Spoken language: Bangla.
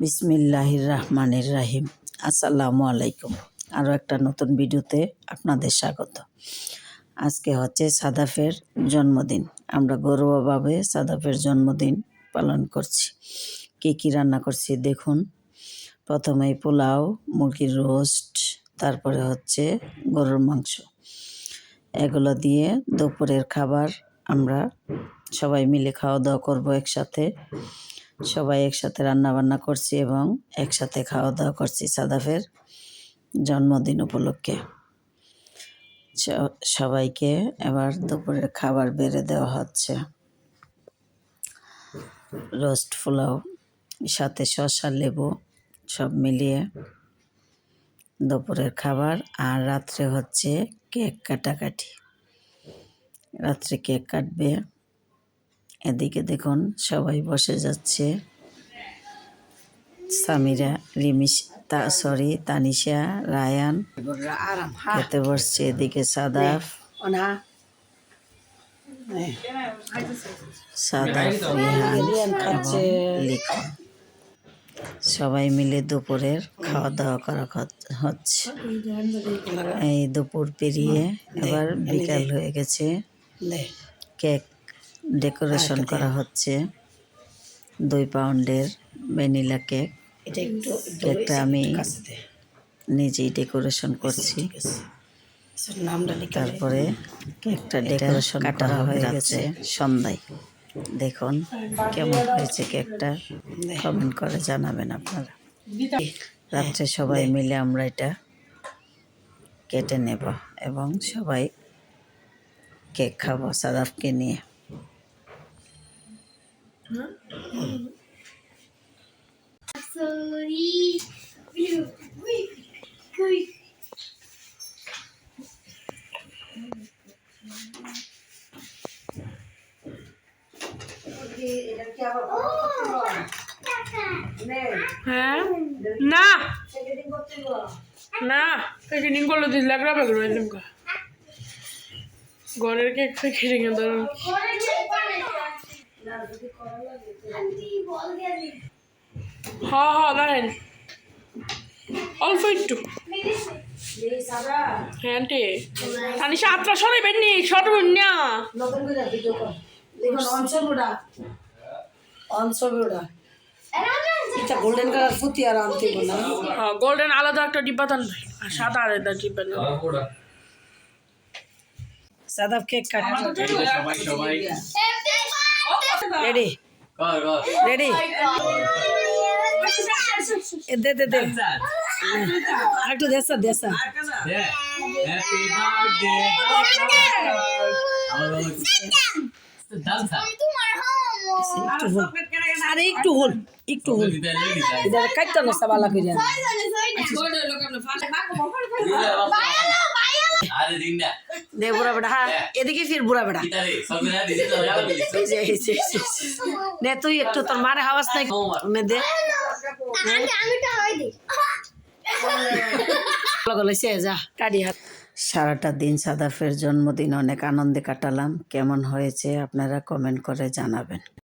বিসমিল্লাহির রহমানির রহিম। আসসালামু আলাইকুম। আরও একটা নতুন ভিডিওতে আপনাদের স্বাগত। আজকে হচ্ছে সাদাফের জন্মদিন। আমরা ঘরোয়াভাবে সাদাফের জন্মদিন পালন করছি। কী রান্না করছি দেখুন। প্রথমেই পোলাও, মুরগির রোস্ট, তারপরে হচ্ছে গরুর মাংস। এগুলো দিয়ে দুপুরের খাবার আমরা সবাই মিলে খাওয়া দাওয়া করবো একসাথে। সবাই একসাথে রান্না বান্না করছি এবং একসাথে খাওয়া দাওয়া করছি সাদাফের জন্মদিন উপলক্ষে। সবাইকে এবার দুপুরের খাবার বেড়ে দেওয়া হচ্ছে। রোস্ট পোলাও সাথে শসা, লেবু সব মিলিয়ে দুপুরের খাবার। আর রাত্রে হচ্ছে কেক কাটাকাটি। রাত্রে কেক কাটবে। এদিকে দেখুন সবাই বসে যাচ্ছে। সামিরা, তানিশা, রায়ান খেতে বসছে। এদিকে সাদাফ, রিহান খাচ্ছে, লিখন। সবাই মিলে দুপুরের খাওয়া দাওয়া করা হচ্ছে। এই দুপুর পেরিয়ে এবার বিকাল হয়ে গেছে। কেক ডেকোরেশন করা হচ্ছে। 2 পাউন্ডের ভ্যানিলা কেক। কেকটা আমি নিজেই ডেকোরেশন করছি। তারপরে কেকটা ডেকোরেশন করা হয়ে গেছে সন্ধ্যায়। দেখুন কেমন হয়েছে কেকটা, কমেন্ট করে জানাবেন আপনারা। রাত্রে সবাই মিলে আমরা এটা কেটে নেব এবং সবাই কেক খাবো সাদাফকে নিয়ে। হ্যাঁ না না প্যাকেটিং করলে দিস লাগরা প্যাকেট হইলাম কা ঘরের কেক প্যাকেটিং এ ধরুন। হ্যাঁ দাঁড়েন অল্প একটু। হ্যাঁ আন্টি তানিশা আত্রা সরাইবেন নি, সরবেন না। গোল্ডেন কালার ফুটি আর আনতে না। হ্যাঁ গোল্ডেন আলাদা একটা ডিব্বা টান আর সাদা আলাদা ডিব্বা না। Sadaf cake cut. Ready ready দে দে দে একটু দেসা দেসা। হ্যাপি বার্থডে আরে একটু হল একটু হল কাটতে না সাবালা করে দে বুড়া বেটা। হ্যাঁ এদিকে ফির বুড়া বেটা নে তুই একটু তোর মারে হাওয়াজ নাই নে দে যা কাটি হাত। সারাটা দিন সাদাফের জন্মদিন অনেক আনন্দে কাটালাম। কেমন হয়েছে আপনারা কমেন্ট করে জানাবেন।